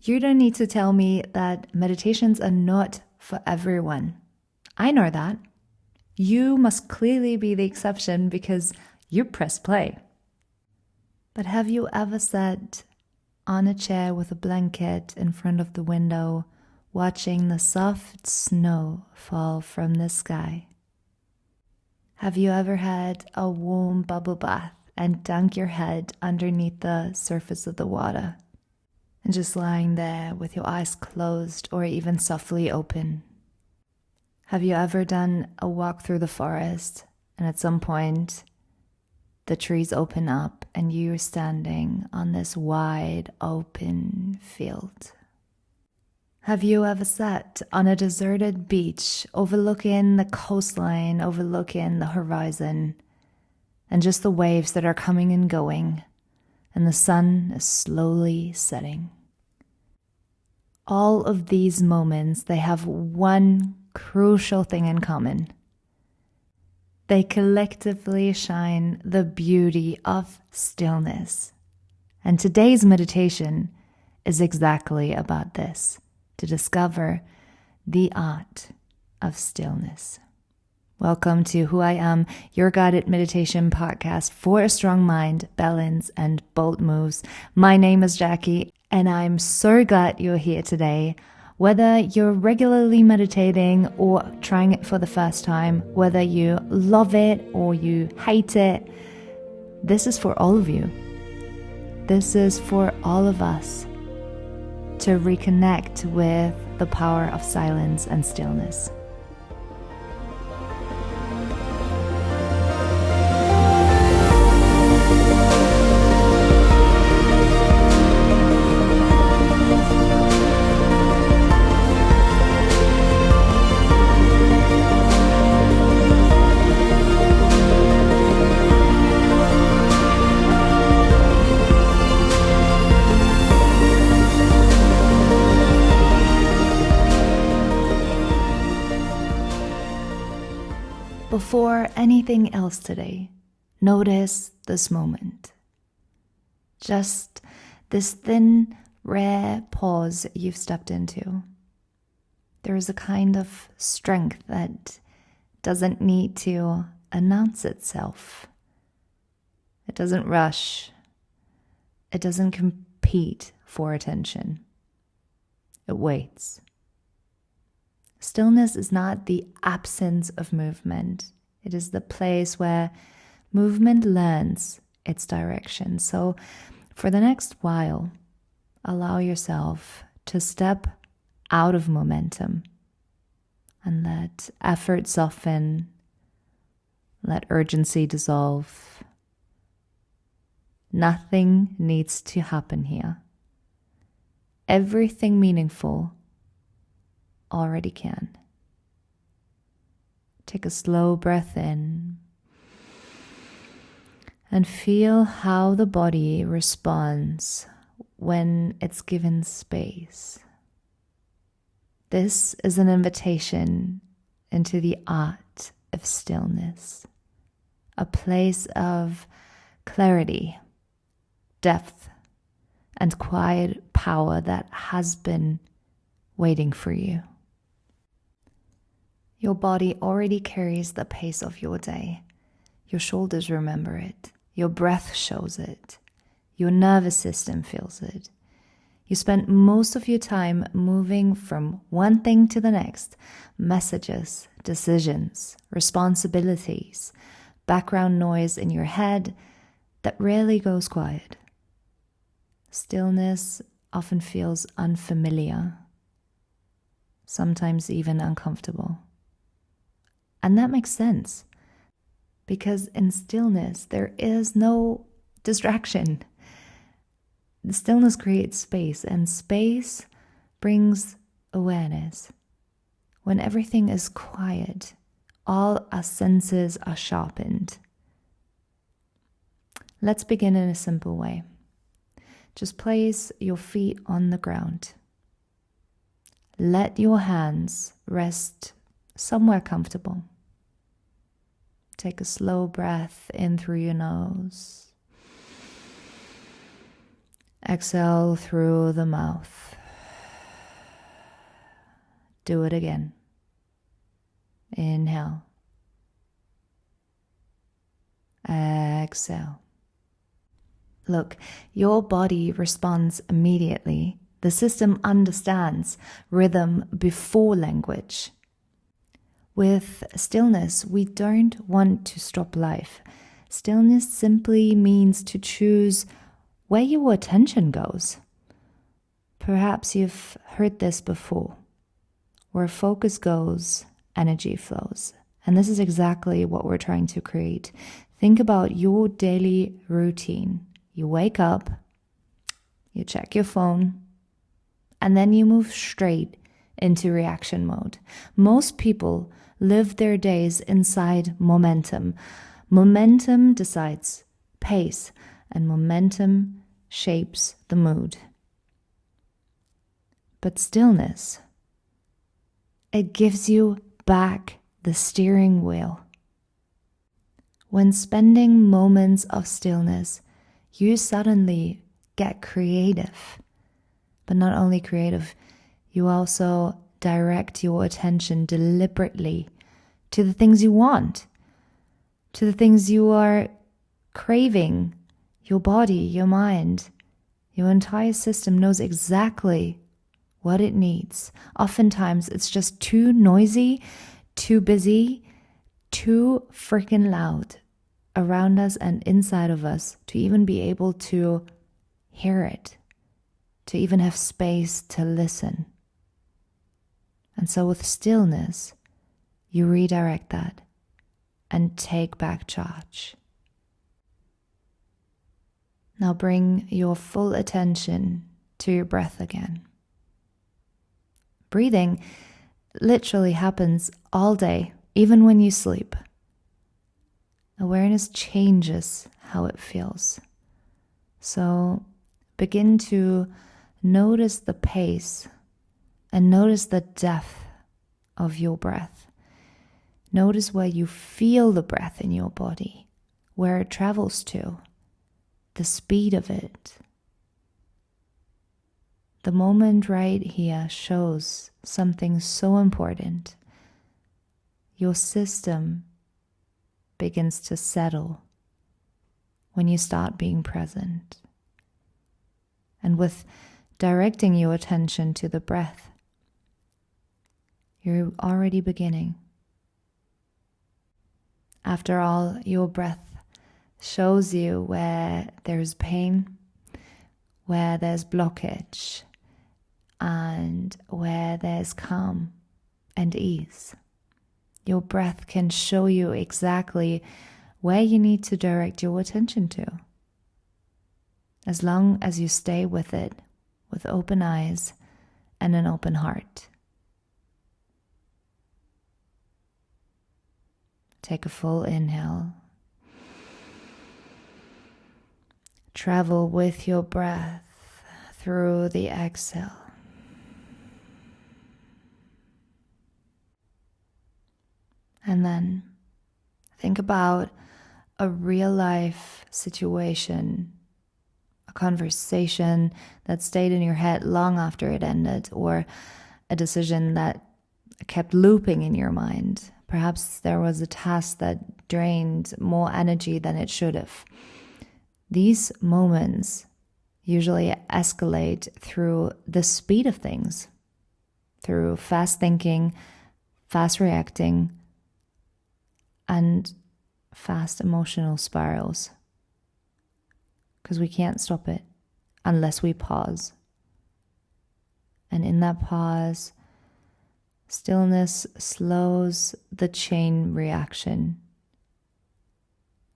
You don't need to tell me that meditations are not for everyone. I know that. You must clearly be the exception because you press play. But have you ever sat on a chair with a blanket in front of the window, watching the soft snow fall from the sky? Have you ever had a warm bubble bath and dunk your head underneath the surface of the water and just lying there with your eyes closed or even softly open? Have you ever done a walk through the forest and at some point the trees open up and you're standing on this wide open field? Have you ever sat on a deserted beach overlooking the coastline, overlooking the horizon, and just the waves that are coming and going, and the sun is slowly setting? All of these moments, they have one crucial thing in common. They collectively shine the beauty of stillness. And today's meditation is exactly about this, to discover the art of stillness. Welcome to Who I Am, your guided meditation podcast for a strong mind, balance, and bold moves. My name is Jackie, and I'm so glad you're here today. Whether you're regularly meditating or trying it for the first time, whether you love it or you hate it, this is for all of you. This is for all of us to reconnect with the power of silence and stillness. Before anything else today, notice this moment. Just this thin, rare pause you've stepped into. There is a kind of strength that doesn't need to announce itself. It doesn't rush. It doesn't compete for attention. It waits. Stillness is not the absence of movement. It is the place where movement learns its direction. So for the next while, allow yourself to step out of momentum and let effort soften, let urgency dissolve. Nothing needs to happen here. Everything meaningful already can. Take a slow breath in and feel how the body responds when it's given space. This is an invitation into the art of stillness, a place of clarity, depth, and quiet power that has been waiting for you. Your body already carries the pace of your day. Your shoulders remember it. Your breath shows it. Your nervous system feels it. You spend most of your time moving from one thing to the next. Messages, decisions, responsibilities, background noise in your head that rarely goes quiet. Stillness often feels unfamiliar, sometimes even uncomfortable. And that makes sense, because in stillness, there is no distraction. The stillness creates space, and space brings awareness. When everything is quiet, all our senses are sharpened. Let's begin in a simple way. Just place your feet on the ground. Let your hands rest somewhere comfortable. Take a slow breath in through your nose. Exhale through the mouth. Do it again. Inhale. Exhale. Look, your body responds immediately. The system understands rhythm before language. With stillness, we don't want to stop life. Stillness simply means to choose where your attention goes. Perhaps you've heard this before. Where focus goes, energy flows. And this is exactly what we're trying to create. Think about your daily routine. You wake up, you check your phone, and then you move straight into reaction mode. Most people live their days inside momentum. Momentum decides pace, and momentum shapes the mood. But stillness, it gives you back the steering wheel. When spending moments of stillness, you suddenly get creative. But not only creative, you also direct your attention deliberately to the things you want, to the things you are craving. Your body, your mind, your entire system knows exactly what it needs. Oftentimes, it's just too noisy, too busy, too freaking loud around us and inside of us to even be able to hear it, to even have space to listen. And so with stillness, you redirect that and take back charge. Now bring your full attention to your breath again. Breathing literally happens all day, even when you sleep. Awareness changes how it feels. So begin to notice the pace and notice the depth of your breath. Notice where you feel the breath in your body, where it travels to, the speed of it. The moment right here shows something so important. Your system begins to settle when you start being present. And with directing your attention to the breath, you're already beginning. After all, your breath shows you where there's pain, where there's blockage, and where there's calm and ease. Your breath can show you exactly where you need to direct your attention to. As long as you stay with it, with open eyes and an open heart. Take a full inhale. Travel with your breath through the exhale. And then think about a real life situation, a conversation that stayed in your head long after it ended, or a decision that kept looping in your mind. Perhaps there was a task that drained more energy than it should have. These moments usually escalate through the speed of things, through fast thinking, fast reacting, and fast emotional spirals. Because we can't stop it unless we pause. And in that pause, stillness slows the chain reaction.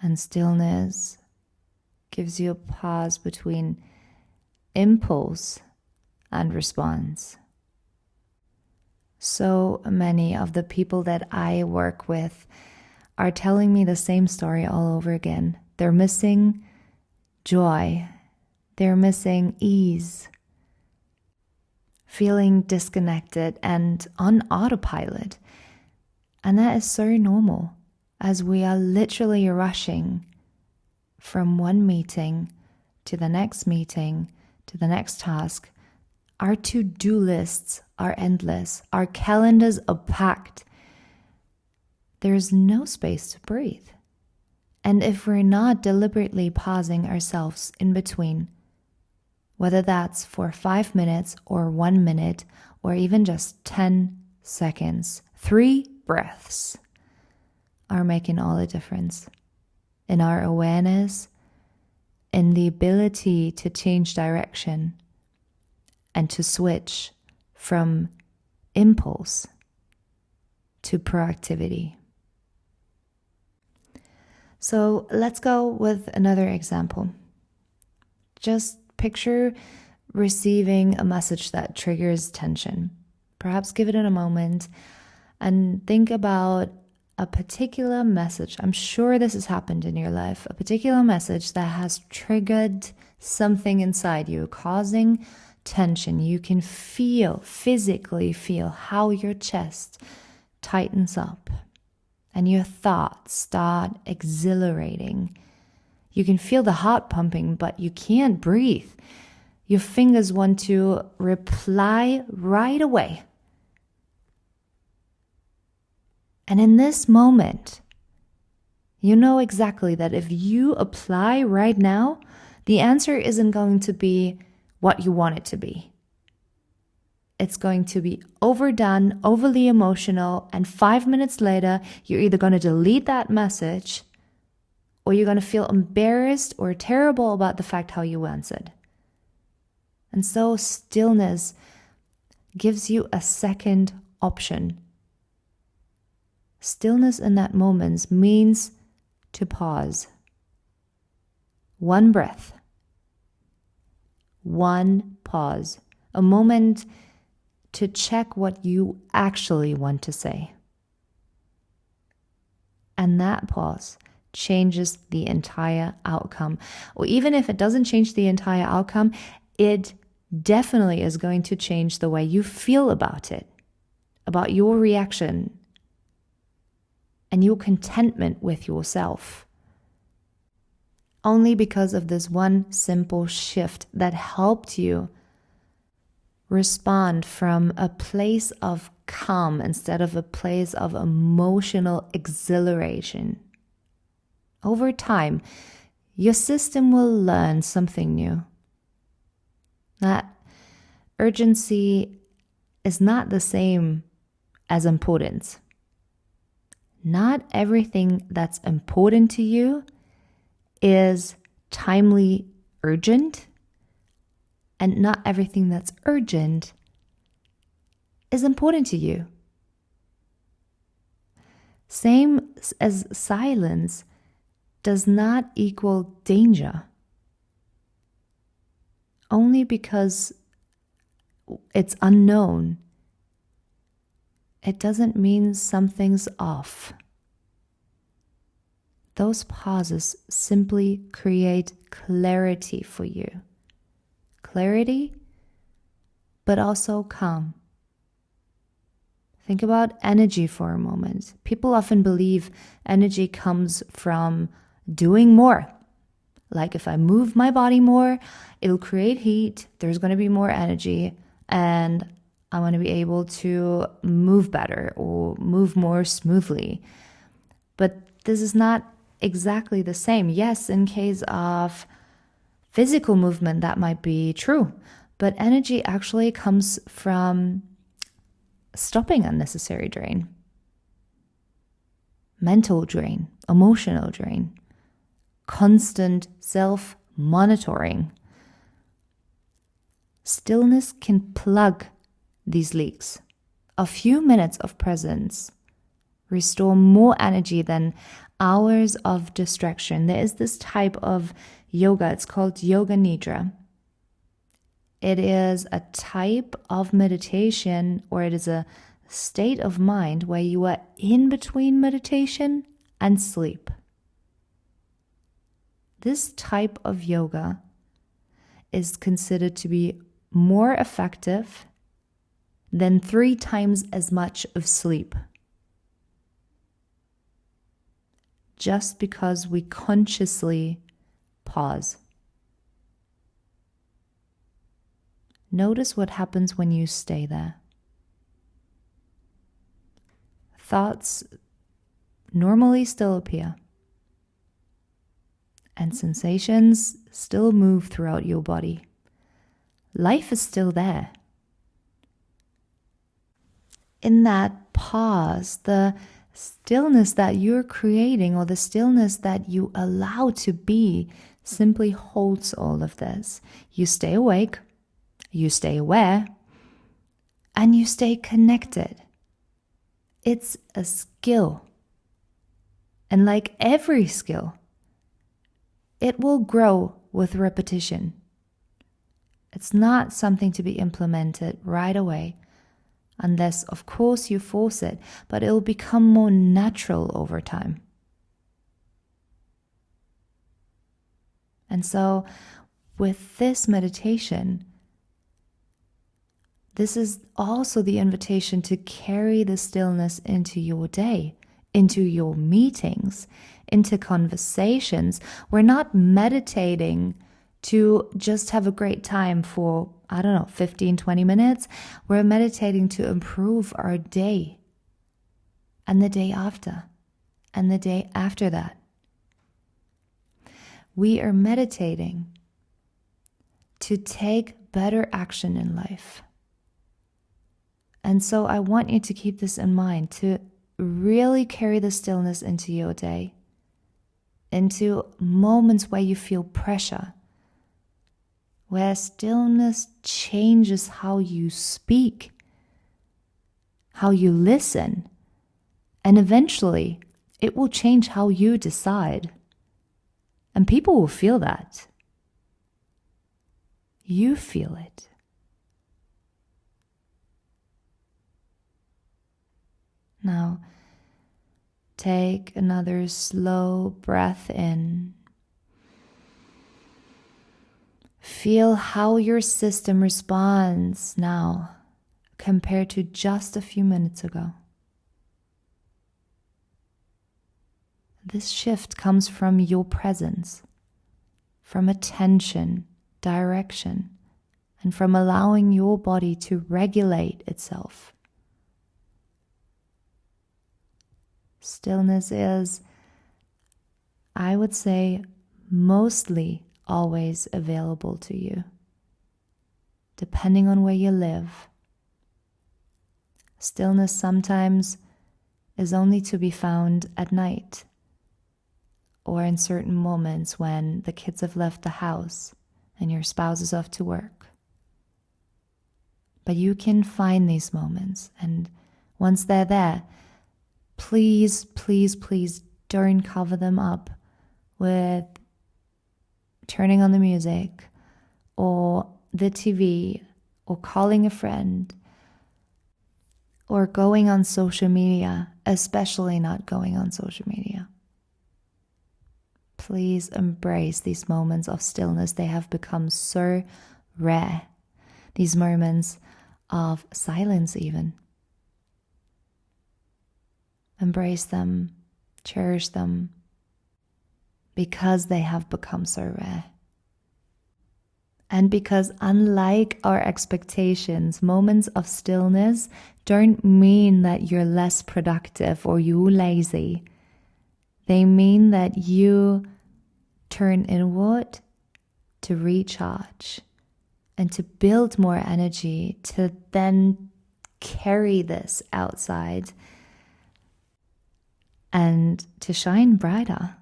And stillness gives you a pause between impulse and response. So many of the people that I work with are telling me the same story all over again. They're missing joy. They're missing ease. Feeling disconnected and on autopilot. And that is so normal, as we are literally rushing from one meeting to the next task. Our to-do lists are endless. Our calendars are packed. There's no space to breathe. And if we're not deliberately pausing ourselves in between, whether that's for 5 minutes or 1 minute or even just 10 seconds, 3 breaths are making all the difference in our awareness, in the ability to change direction and to switch from impulse to proactivity. So let's go with another example. Just picture receiving a message that triggers tension. Perhaps give it in a moment and think about a particular message. I'm sure this has happened in your life. A particular message that has triggered something inside you, causing tension. You can physically feel how your chest tightens up and your thoughts start exhilarating. You can feel the heart pumping, but you can't breathe. Your fingers want to reply right away. And in this moment, you know exactly that if you apply right now, the answer isn't going to be what you want it to be. It's going to be overdone, overly emotional, and 5 minutes later, you're either going to delete that message or you're going to feel embarrassed or terrible about the fact how you answered. And so stillness gives you a second option. Stillness in that moment means to pause. 1 breath. 1 pause. A moment to check what you actually want to say. And that pause changes the entire outcome. Or even if it doesn't change the entire outcome, it definitely is going to change the way you feel about it, about your reaction, and your contentment with yourself. Only because of this one simple shift that helped you respond from a place of calm instead of a place of emotional exhilaration. Over time, your system will learn something new. That urgency is not the same as importance. Not everything that's important to you is timely urgent, and not everything that's urgent is important to you. Same as silence does not equal danger. Only because it's unknown, it doesn't mean something's off. Those pauses simply create clarity for you. Clarity, but also calm. Think about energy for a moment. People often believe energy comes from doing more. Like if I move my body more, it'll create heat, there's going to be more energy, and I'm going to be able to move better or move more smoothly. But this is not exactly the same. Yes, in case of physical movement, that might be true. But energy actually comes from stopping unnecessary drain, mental drain, emotional drain, constant self-monitoring. Stillness can plug these leaks. A few minutes of presence restore more energy than hours of distraction. There is this type of yoga, it's called Yoga Nidra. It is a type of meditation, or it is a state of mind where you are in between meditation and sleep. This type of yoga is considered to be more effective than 3 times as much of sleep. Just because we consciously pause. Notice what happens when you stay there. Thoughts normally still appear, and sensations still move throughout your body. Life is still there. In that pause, the stillness that you're creating, or the stillness that you allow to be, simply holds all of this. You stay awake, you stay aware, and you stay connected. It's a skill. And like every skill, it will grow with repetition. It's not something to be implemented right away, unless, of course, you force it, but it will become more natural over time. And so, with this meditation, this is also the invitation to carry the stillness into your day, into your meetings, into conversations. We're not meditating to just have a great time for, 15, 20 minutes. We're meditating to improve our day and the day after and the day after that. We are meditating to take better action in life. And so I want you to keep this in mind, to really carry the stillness into your day, into moments where you feel pressure, where stillness changes how you speak, how you listen, and eventually it will change how you decide. And people will feel that. You feel it. Now, take another slow breath in. Feel how your system responds now compared to just a few minutes ago. This shift comes from your presence, from attention, direction, and from allowing your body to regulate itself. Stillness is, I would say, mostly always available to you, depending on where you live. Stillness sometimes is only to be found at night, or in certain moments when the kids have left the house and your spouse is off to work. But you can find these moments, and once they're there, please, please, please don't cover them up with turning on the music or the TV or calling a friend or going on social media, especially not going on social media. Please embrace these moments of stillness. They have become so rare. These moments of silence even. Embrace them, cherish them, because they have become so rare. And because unlike our expectations, moments of stillness don't mean that you're less productive or you're lazy. They mean that you turn inward to recharge and to build more energy to then carry this outside and to shine brighter.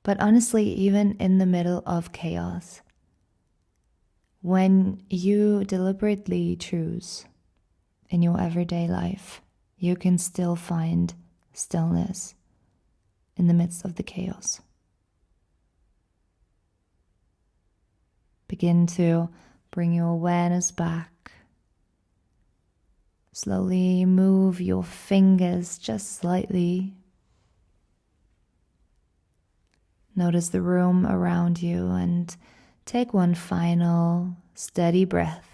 But honestly, even in the middle of chaos, when you deliberately choose in your everyday life, you can still find stillness in the midst of the chaos. Begin to bring your awareness back. Slowly move your fingers just slightly. Notice the room around you and take one final steady breath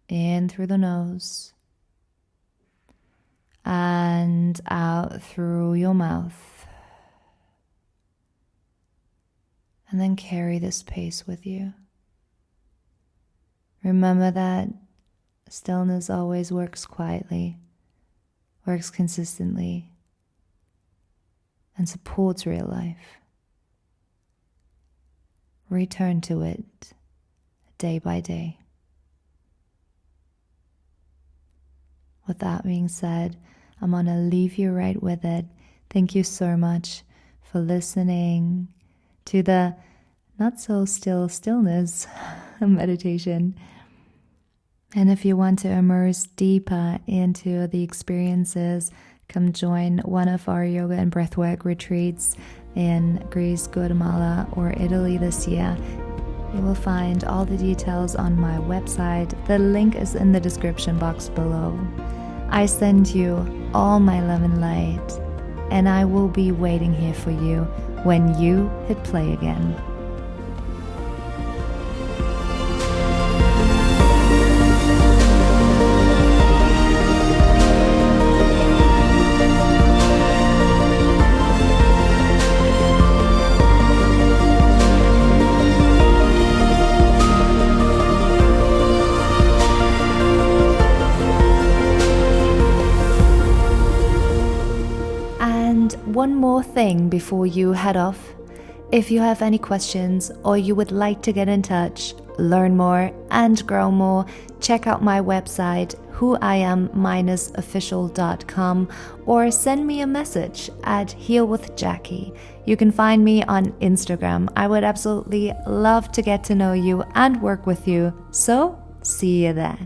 in through the nose and out through your mouth. And then carry this pace with you. Remember that stillness always works quietly, works consistently, and supports real life. Return to it day by day. With that being said, I'm going to leave you right with it. Thank you so much for listening to the not so still stillness meditation. And if you want to immerse deeper into the experiences, come join one of our yoga and breathwork retreats in Greece, Guatemala, or Italy this year. You will find all the details on my website. The link is in the description box below. I send you all my love and light, and I will be waiting here for you when you hit play again. One more thing before you head off. If you have any questions or you would like to get in touch, learn more and grow more, check out my website whoiam-official.com or send me a message at healwithjackie. You can find me on Instagram. I would absolutely love to get to know you and work with you. So, see you there.